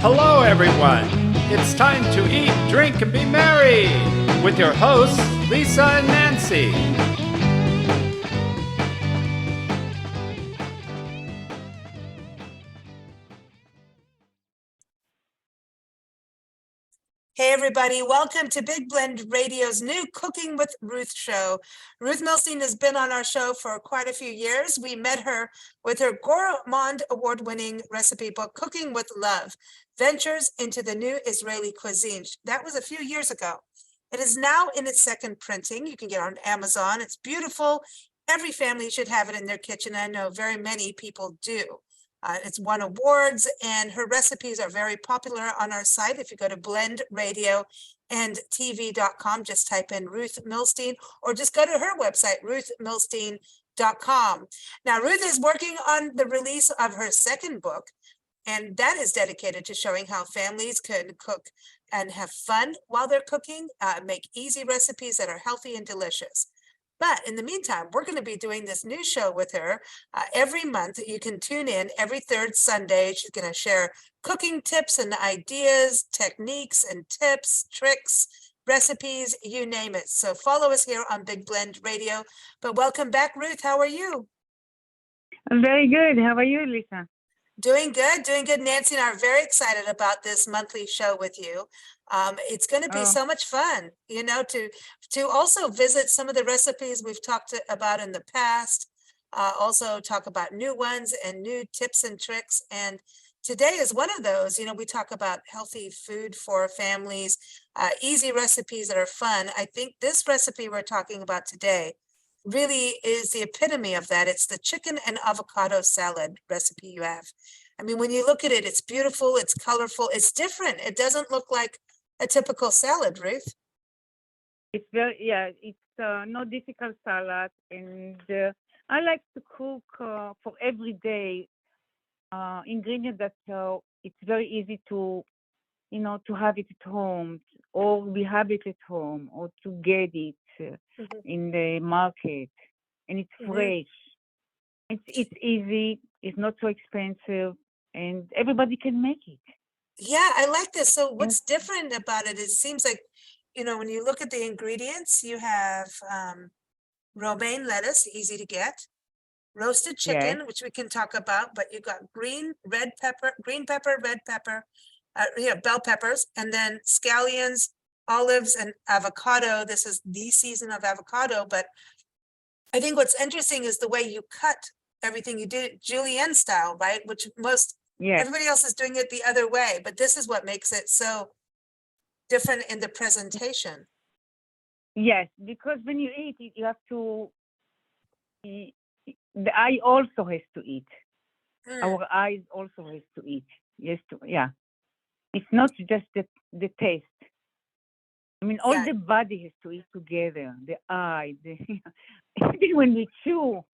Hello, everyone. It's time to eat, drink, and be merry with your hosts, Lisa and Nancy. Hey, everybody. Welcome to Big Blend Radio's new Cooking with Ruth show. Ruth Milstein has been on our show for quite a few years. We met her with her Gourmand Award-winning recipe book, Cooking with Love, Ventures into the New Israeli Cuisine. That was a few years ago. It is now in its second printing. You can get it on Amazon. It's beautiful. Every family should have it in their kitchen. I know very many people do. It's won awards, and her recipes are very popular on our site. If you go to blendradioandtv.com, just type in Ruth Milstein, or just go to her website, ruthmilstein.com. Now, Ruth is working on the release of her second book, and that is dedicated to showing how families can cook and have fun while they're cooking, make easy recipes that are healthy and delicious. But in the meantime, we're going to be doing this new show with her every month. You can tune in every third Sunday. She's going to share cooking tips and ideas, techniques and tips, tricks, recipes, you name it. So follow us here on Big Blend Radio. But welcome back, Ruth. How are you? I'm very good. How are you, Lisa? Doing good, doing good. Nancy and I are very excited about this monthly show with you. It's going to be so much fun, you know, to also visit some of the recipes we've talked about in the past, also talk about new ones and new tips and tricks. And today is one of those. You know, we talk about healthy food for families, easy recipes that are fun. I think this recipe we're talking about today really is the epitome of that. It's the chicken and avocado salad recipe you have. I mean, when you look at it, it's beautiful, it's colorful, it's different. It doesn't look like a typical salad, Ruth. It's it's no difficult salad, and I like to cook for everyday ingredients that it's very easy to, you know, to have it at home, or we have it at home, or to get it in the market, and it's fresh. It's easy. It's not so expensive, and everybody can make it. Yeah, I like this. So what's different about it? It seems like, you know, when you look at the ingredients, you have romaine lettuce, easy to get, roasted chicken, which we can talk about, but you got green pepper, red pepper, bell peppers, and then scallions, olives, and avocado. This is the season of avocado, but I think what's interesting is the way you cut everything. You did it julienne style, right? Which everybody else is doing it the other way, but this is what makes it so different in the presentation. Yes, because when you eat it, you have to, the eye also has to eat. Our eyes also has to eat. Yes, it's not just the taste. I mean, all the body has to eat together. The eye, even when we chew,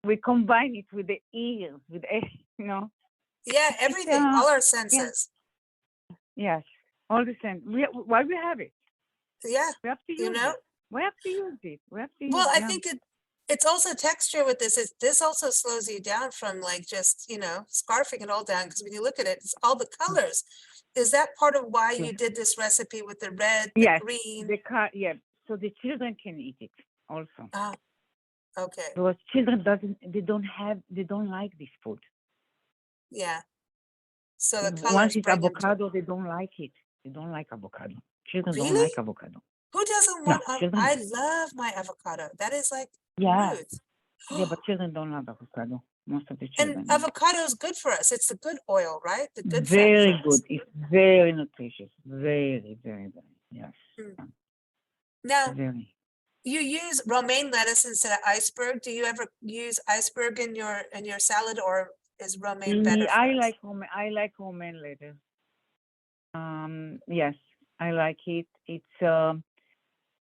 we combine it with the ears, you know. Yeah, everything, all our senses. Yes, all the senses. Why we have it? Yeah, we have to use it. We have to use it. Well, I think it's also texture with this. This also slows you down from like just, you know, scarfing it all down, because when you look at it, it's all the colors. Is that part of why you did this recipe with the red, the green? So the children can eat it also. Oh, okay. Because children don't like this food. Yeah. So the colors. Once it's avocado, they don't like it. They don't like avocado. Children don't like avocado. Who doesn't want? I love my avocado. That is like Ruth. Yeah, but children don't love avocado. Most of the children. And avocado is good for us. It's the good oil, right? The good. Very good. It's very nutritious. Very, very, very. Yes. Now, you use romaine lettuce instead of iceberg. Do you ever use iceberg in your salad, or is romaine better? I like romaine lettuce. Yes, I like it. It's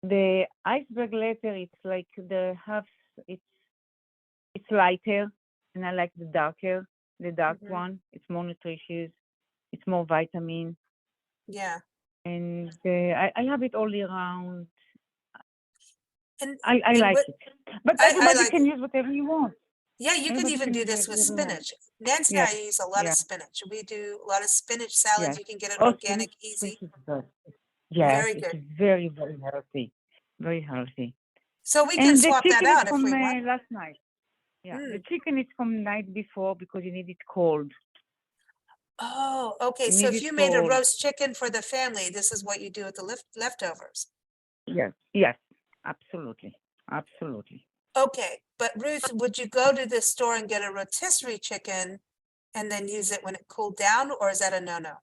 the iceberg lettuce. It's like it's lighter, and I like the dark one. It's more nutritious. It's more vitamin. Yeah. And I have it all year round. And I like it. But everybody can use whatever you want. Yeah, you can Everybody even can do have this a with little. spinach. Nancy and Yeah, I use a lot of yeah, spinach. We do a lot of spinach salads. yeah. You can get it Oh, organic, easy, spinach is good. Yes, very it's good. very, very healthy. Very healthy. So we can And the swap that chicken is out if from we want. last night. Yeah, the Mm. chicken is from night before because you need it cold. Oh, okay. You So need if it you made a cold. roast chicken for the family, this is what you do with the leftovers. Yes, yes, absolutely, absolutely. Okay, but Ruth, would you go to the store and get a rotisserie chicken and then use it when it cooled down, or is that a no-no?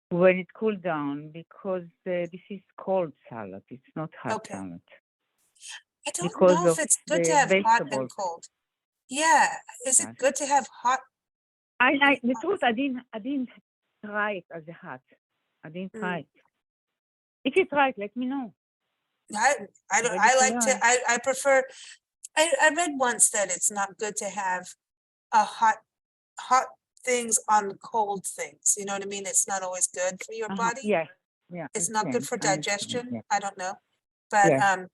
When it cool down, because this is cold salad. It's not hot Okay. salad I don't because know if of it's good to the have hot and vegetables. cold. Yeah, is it Yes. good to have hot? The truth, I didn't try it as a hot. I didn't try it. If you try it, let me know. I don't, Ready I to like to, learn. I prefer, I read once that it's not good to have a hot things on cold things. You know what I mean? It's not always good for your body. Yes, yeah, I It's not good understand. for I understand. digestion. Yeah, I don't know. But, yes.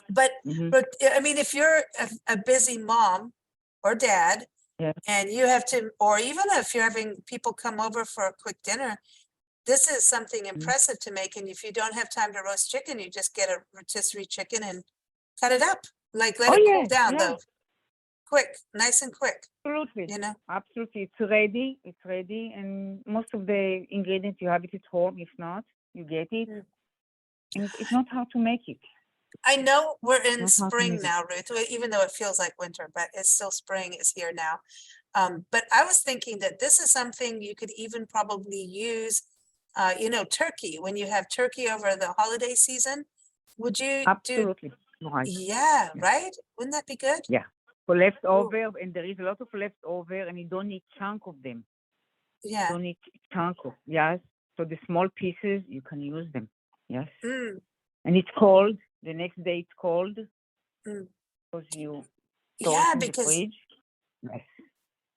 but, Mm-hmm. but, I mean, if you're a busy mom or dad, Yes. and you have to, or even if you're having people come over for a quick dinner, this is something impressive to make. And if you don't have time to roast chicken, you just get a rotisserie chicken and cut it up. Like let Oh it cool yeah, down yeah. though. Quick, nice and quick, Absolutely. you know? Absolutely. It's ready. It's ready. And most of the ingredients you have it at home. If not, you get it. Mm. And it's not hard to make it. I know we're in Not hard to spring make it. now, Ruth, even though it feels like winter, but it's still spring is here now. But I was thinking that this is something you could even probably use, turkey, when you have turkey over the holiday season. Would you do, Absolutely. Right. yeah, Yeah. right? Wouldn't that be good? Yeah. For leftover, and there is a lot of leftover, and you don't need chunk of them. Yeah. Don't need chunk of, yes. So the small pieces, you can use them. Yes. Mm, And it's cold. The next day it's cold mm. because you store Yeah, it in the because fridge. Yes.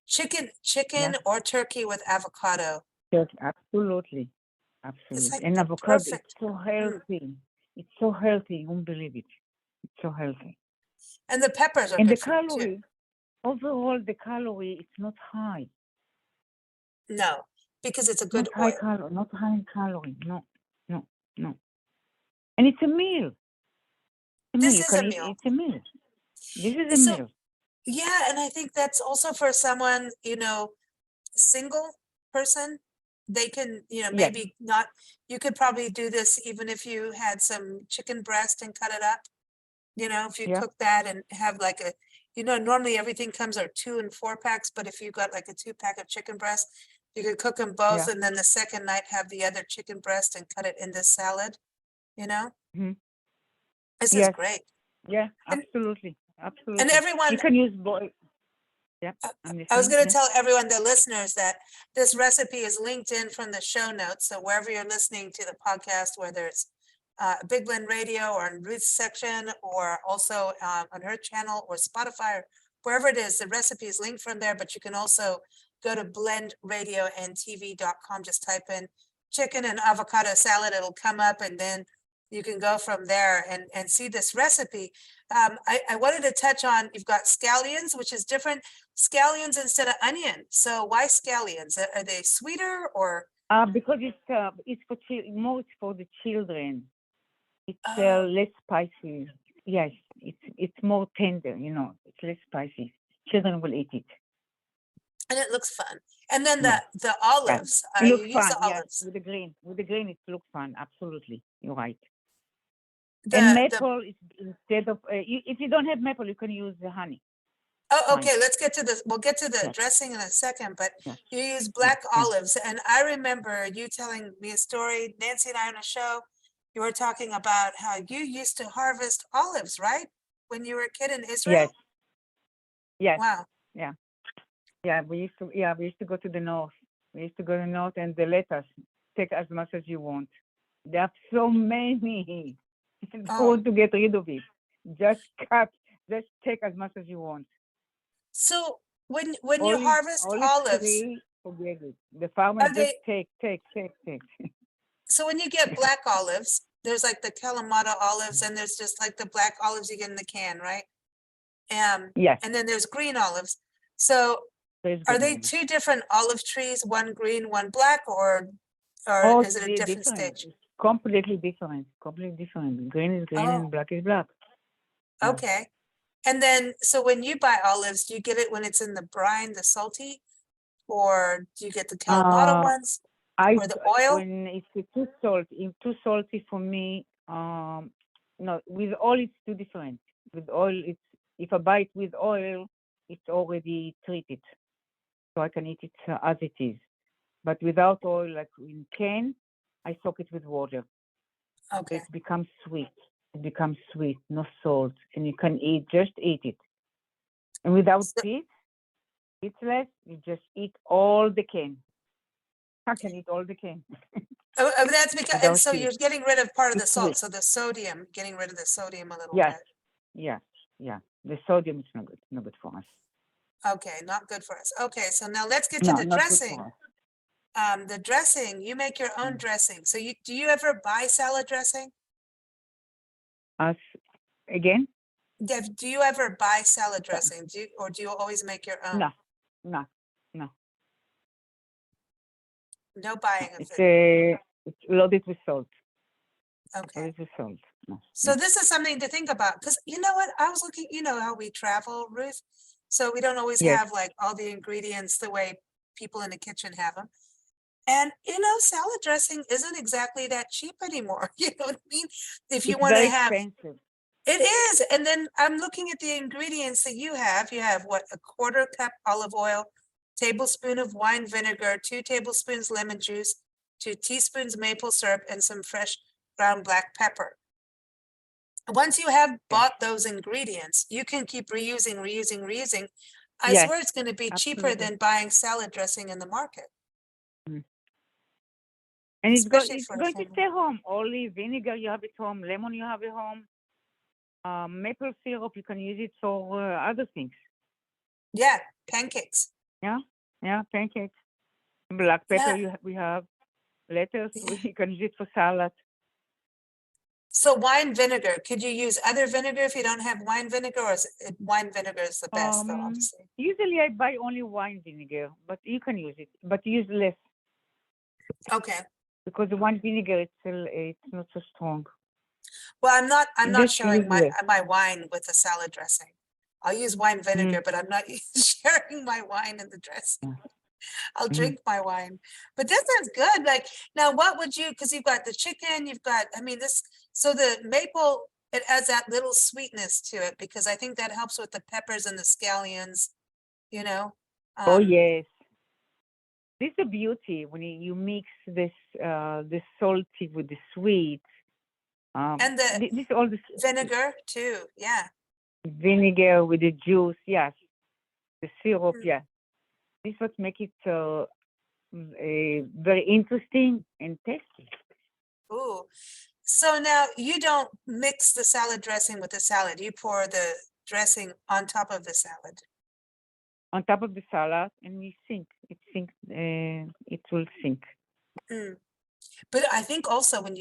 chicken Yeah. or turkey with avocado. Yes, absolutely. It's Absolutely. like And the avocado is perfect. so healthy. It's so healthy. You won't believe it. It's so healthy. And the peppers are And the good for you too. calorie, overall, the calorie, it's not high. No, because it's a Not good high oil. calorie, not high in calorie. No, no, no. And it's a meal. This You is a can eat. meal. It's a meal. This is a So, meal. yeah, and I think that's also for someone, single person. They can, Yes. maybe not, you could probably do this even if you had some chicken breast and cut it up. If you Yeah. cook that and have like normally everything comes are 2 and 4 packs, but if you got like a 2-pack of chicken breast, you could cook them both Yeah. and then the second night have the other chicken breast and cut it into salad, Mhm. This is Yes. great. Yeah. And, Absolutely. and Absolutely. everyone, You can use boil. Yeah. I'm I was listening. going to Yeah. tell everyone, the listeners, that this recipe is linked in from the show notes. So wherever you're listening to the podcast, whether it's Big Blend Radio or in Ruth's section, or also on her channel or Spotify, or wherever it is, the recipe is linked from there. But you can also go to blendradioandtv.com. Just type in chicken and avocado salad. It'll come up, and then you can go from there and see this recipe. I wanted to touch on, you've got scallions, which is different. Scallions instead of onion. So why scallions? Are they sweeter or? Because it's for more. It's for the children. It's Oh, less spicy. Yes. It's more tender. It's less spicy. Children will eat it. and it looks fun. And then Yes. the Yes. olives, It you looks use fun. the Yes. olives. With the green. It looks fun. Absolutely. You're right. And The maple is instead of if you don't have maple, you can use the honey. Oh, Fine. okay, let's get to this. We'll get to the Yes. dressing in a second, but Yes. you use Yes. black Yes. olives. And I remember you telling me a story, Nancy and I on a show, you were talking about how you used to harvest olives, right? When you were a kid in Israel? Yes. Yes. Wow. Yeah. Yeah. We used to go to the north. We used to go to the north, and they let us take as much as you want. There are so many. Don't Oh, want to get rid of it. Just cut. Just take as much as you want. so when you Olive harvest olives, tree, forget it. The farmer are just they, take. so when you get black olives, there's like the Kalamata olives and there's just like the black olives you get in the can, right? Yes, And then there's green olives. So there's are green they olives. two different olive trees, one green, one black, or Oh, is it a they're different different. stage? It's completely different. Completely different. Green is green Oh, and black is black. Yeah. okay. And then, so when you buy olives, do you get it when it's in the brine, the salty, or do you get the Kalamata Uh, ones, I or the oil? when it's too salty for me. No, with oil it's too different. With oil, it's if I buy it with oil, it's already treated, so I can eat it as it is. But without oil, like in can, I soak it with water. So Okay. it becomes sweet. It becomes sweet, no salt, and you can just eat it. And without So, it's less. You just eat all the can. I can eat all the can that's because, and without so pit. you're getting rid of part of the It's salt, sweet. so the sodium, getting rid of the sodium a little Yes, bit. yes, yeah. The sodium is not good. Not good for us. Okay, not good for us. Okay, so now let's get to No, the not good dressing. for us. The dressing, you make your own Mm. dressing. So do you ever buy salad dressing? Us again? Dev, do you ever buy salad dressing? Or do you always make your own? No, no, no. No buying of It's it. it's loaded with salt. Okay. Loaded with salt. No, So no. this is something to think about, because you know what, I was looking, you know how we travel, Ruth? So we don't always Yes, have like all the ingredients the way people in the kitchen have them. And you know, salad dressing isn't exactly that cheap anymore. You know what I mean? If you it's want to very have, expensive. it is. And then I'm looking at the ingredients that you have. You have what, a quarter cup olive oil, tablespoon of wine vinegar, 2 tablespoons lemon juice, 2 teaspoons maple syrup, and some fresh ground black pepper. Once you have Yes, bought those ingredients, you can keep reusing. I yes, swear it's going to be cheaper absolutely. than buying salad dressing in the market, Mm. And especially it's for a going to family. stay home. Olive vinegar you have at home. Lemon you have at home. Maple syrup you can use it for other things. Yeah, pancakes. Yeah, yeah, pancakes. Black pepper Yeah. we have. Lettuce Yeah. you can use it for salad. So wine vinegar, could you use other vinegar if you don't have wine vinegar, or wine vinegar is the best though, obviously? Usually I buy only wine vinegar, but you can use it, but use less Okay. because the wine vinegar it's not so strong. Well, I'm not Just use sharing less. my wine with the salad dressing. I'll use wine vinegar, Mm. but I'm not sharing my wine in the dressing. Yeah. I'll Mhm. drink my wine. But this sounds good. Like, now what would you, because you've got the chicken, you've got, I mean, this, so the maple, it adds that little sweetness to it, because I think that helps with the peppers and the scallions, you know? Oh Um, yes, this is the beauty when you mix this salty with the sweet. and the This all this vinegar too. Yeah. vinegar with the juice, yes, the syrup, Mm. yeah. This what make it very interesting and tasty. Ooh. So now you don't mix the salad dressing with the salad. You pour the dressing on top of the salad. On top of the salad, and you sink. It will sink. Mm. But I think also when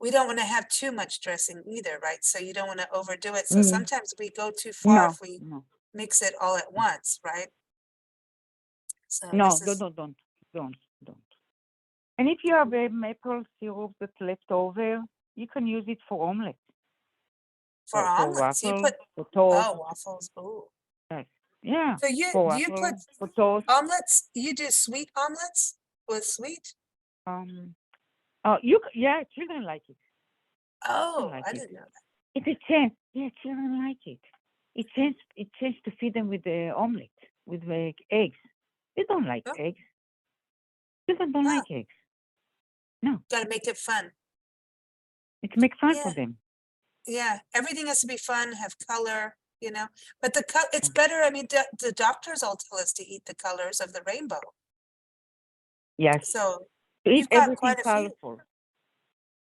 we don't want to have too much dressing either, right? So you don't want to overdo it. So Mm. sometimes we go too far No, if we no, mix it all at once, right? So no, this is don't. And if you have a maple syrup that's left over, you can use it for omelet, for for omelets. You waffle, put, for toast. oh, waffles. Ooh. Yes. Yeah, So you, for do you put waffle, for toast. omelets? You do sweet omelets with sweet? Um, yeah, children like it. Children Oh, like I it. didn't know that. It's a chance. Yeah, children like it. It chance to feed them with the omelet, with the eggs. They don't like Oh, eggs. Children don't oh, like eggs. No, gotta make it fun. it makes fun for Yeah, them. yeah. Everything has to be fun, have color, you know, but it's better. I mean, the doctors all tell us to eat the colors of the rainbow. Yes. So To eat you've got everything quite a few. colorful.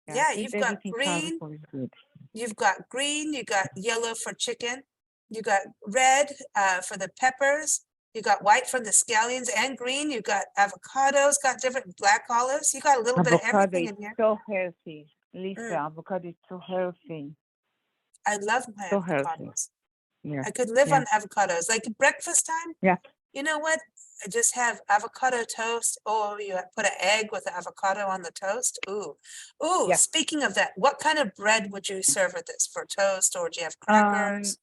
Yeah, Yeah, to eat you've got everything green, colorful is good. you've got green, you got yellow for chicken, you got red for the peppers, you got white for the scallions, and green, you got avocados, got different black olives, you got a little bit of Avocado everything is in here. so healthy. Lisa, Mm, avocado is so healthy. I love my So healthy. avocados. Yeah. I could live Yeah. on avocados. Like breakfast time, Yeah. you know what? I just have avocado toast, or you put an egg with avocado on the toast. Ooh. Ooh, Yeah. speaking of that, what kind of bread would you serve with this? For toast, or do you have Um, crackers?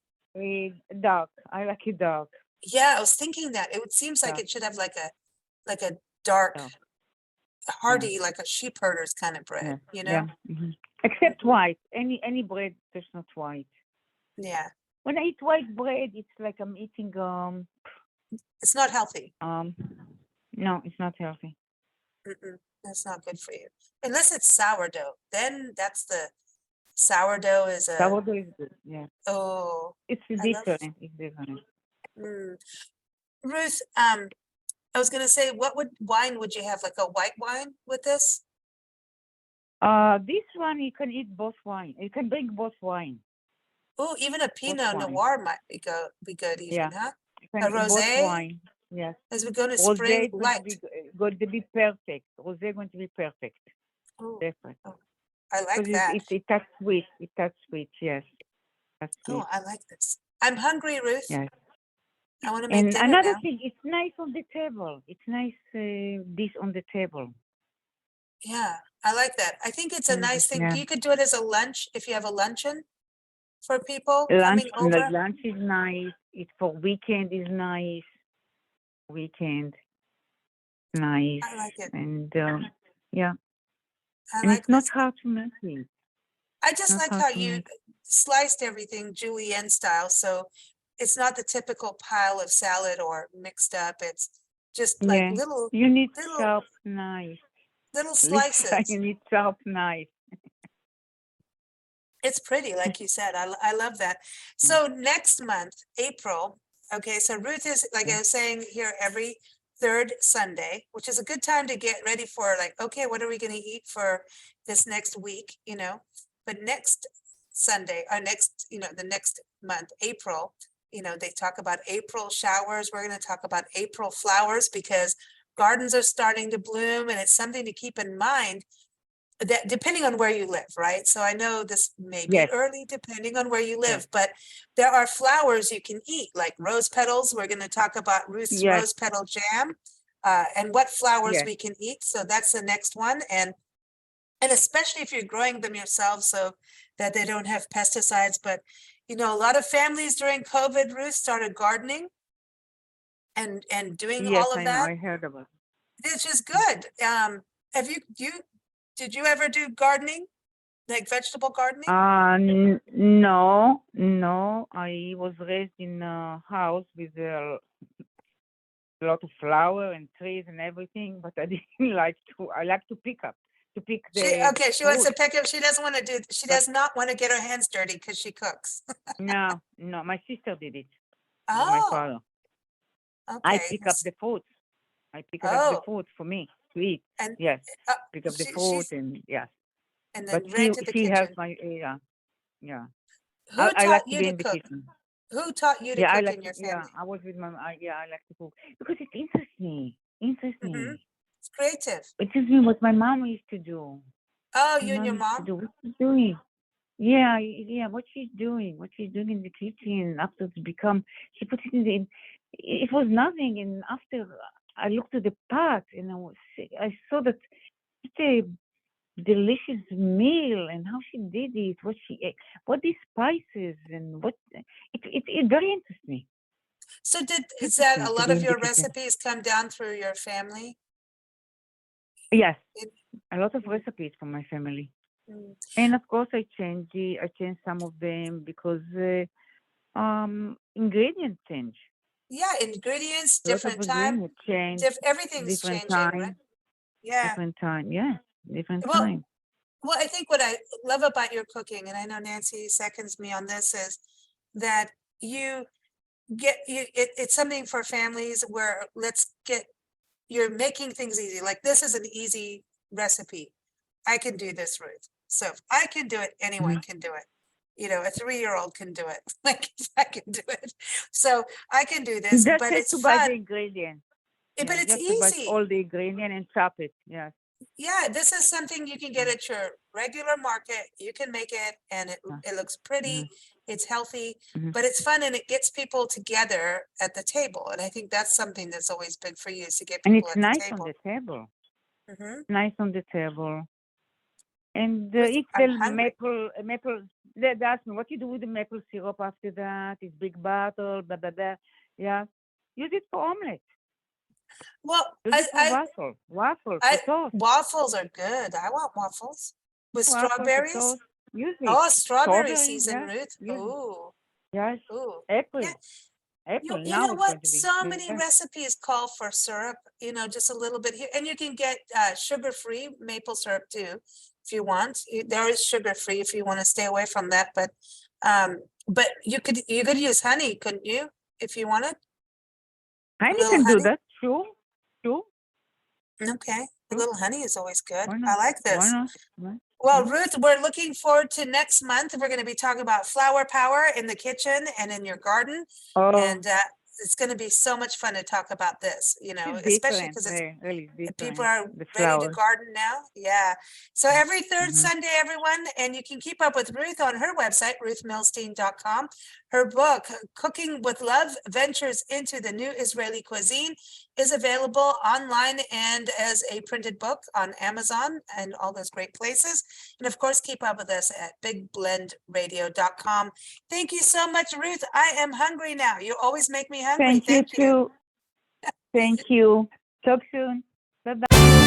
Dark. I like it dark. Yeah, I was thinking that. It seems like Dark. it should have like a dark, Dark. hearty, like a sheep herder's kind of bread, Yeah. you Yeah. know? Except Mhm. white. Any bread that's not white. Yeah, When I eat white bread, it's like I'm eating it's not healthy. no, it's not healthy. Mm-mm, that's not good for you. Unless it's sourdough, then that's the sourdough is a, Sourdough is good. Yeah. oh, It's I love, different. It's different. mm. Ruth, I was gonna say, what wine would you have? Like a white wine with this? This one you can eat both wine. You can drink both wine. Oh, even a Both Pinot wine. Noir might be good Yeah. even, huh? You can A eat both rosé, wine. Yes. as we go to Rosé spring, is going to light. be going to be perfect. Rosé is going to be perfect. Oh, Different. oh, I like Because that. it tastes sweet. It tastes sweet. Yes. That's Oh, sweet. I like this. I'm hungry, Ruth. Yes. I want to make And dinner another now. thing, it's nice on the table. It's nice dish on the table. Yeah, I like that. I think it's a nice thing. Yeah. You could do it as a lunch if you have a luncheon for people Lunch, coming over. lunch is nice. It for weekend is nice. Weekend, nice. I like it. And yeah, I and like it's not this. hard to make it. I just Not like hard how to you make. sliced everything julienne style, so it's not the typical pile of salad or mixed up. It's just like Yeah, little you need little sharp knife. little Lisa, slices. you need sharp knife. It's pretty, like you said. I love that. So next month, April, okay, so Ruth is, like I was saying, here every third Sunday, which is a good time to get ready for, like, okay, what are we going to eat for this next week, you know? But next Sunday, or next, the next month, April, they talk about April showers. We're going to talk about April flowers because gardens are starting to bloom, and it's something to keep in mind that depending on where you live, right? So I know this may be Yes. early depending on where you live, Yes. but there are flowers you can eat, like rose petals. We're going to talk about Ruth's Yes. rose petal jam, and what flowers Yes. we can eat. So that's the next one. And especially if you're growing them yourself so that they don't have pesticides. But, a lot of families during COVID, Ruth, started gardening and doing Yes, all of I know. that. I heard about it. It's just good. Did you ever do gardening, like vegetable gardening? No. I was raised in a house with a lot of flower and trees and everything, but I didn't like to. I like to pick the She wants to fruit. pick up. She doesn't want to she But does not want to get her hands dirty because she cooks. no, my sister did it with my Oh, father. I okay. pick up the fruit. I pick up the Oh, fruit for me to eat. and Yes, uh, pick up the fruit she's, and yes. and But then ran to the she has kitchen. my yeah. Who I like taught to you be to in the cook? kitchen. Who taught you to Yeah, I cook like in to. your Yeah, family? I was with my. Yeah, I like to cook because it interests me. Interests Hmm. me. It's creative. It tells me what my mom used to do. Oh, My you and mom your used to mom? do. What she's doing? Yeah, yeah. What she's doing? What she's doing in the kitchen after it's become. She put it in the. It was nothing, and after I looked at the pot, and I saw that such a delicious meal, and how she did it, what she ate, what the spices, and what it very interests me. So is that a Interesting to lot be of in the your kitchen. recipes come down through your family? Yes, It- a lot of recipes from my family, mm. and of course I changed some of them because ingredients change. Yeah, ingredients, A lot of different time, ingredients change, everything's different changing, right? time, Yeah. different time. Yeah, different Well, time. Well, I think what I love about your cooking, and I know Nancy seconds me on this, is that you it's something for families where you're making things easy. Like this is an easy recipe. I can do this, Ruth. So if I can do it, anyone Mhm. can do it. A 3-year-old can do it. Like I can do it. So I can do this, Just but have it's to buy fun. the ingredients. But Yeah, it's just to buy easy. all the ingredients and chop it. Yes. Yeah, this is something you can get at your regular market. You can make it and it looks pretty. it's healthy, Mhm. but it's fun and it gets people together at the table. And I think that's something that's always been for you, is to get And people it's at the nice on table. the table. Hmm. Nice on the table. And Ruth, if I'm the hungry. maple, they ask me what you do with the maple syrup after that. It's big bottle, blah blah blah. Yeah, use it for omelet. Well, Use it for waffle for toast. waffles are good. I want waffles with Waffle for strawberries. toast. Use it. Oh, strawberry Strawberry, season, yeah. Ruth. Use it. Ooh, Yes. ooh. April. Yeah. April. You Now know it's going what? to be So the many best. recipes call for syrup, just a little bit here. And you can get sugar-free maple syrup too, if you want. There is sugar-free if you want to stay away from that. But you could use honey, couldn't you? If you wanted a Honey little can do honey. that. Sure. Sure. Okay. A Sure. little honey is always good. Why I not? like Why this. not? Why? Well, Yeah. Ruth, we're looking forward to next month. We're going to be talking about flower power in the kitchen and in your garden. Oh, And it's going to be so much fun to talk about this, it's especially different. because it's Really people different. are The ready to flowers. garden now. Yeah. So every third Mhm. Sunday, everyone, and you can keep up with Ruth on her website, ruthmilstein.com. Her book, Cooking with Love, Ventures into the New Israeli Cuisine, is available online and as a printed book on Amazon and all those great places. And of course, keep up with us at bigblendradio.com. Thank you so much, Ruth. I am hungry now. You always make me hungry. Thank you Thank you. too. Thank you. Talk soon. Bye bye.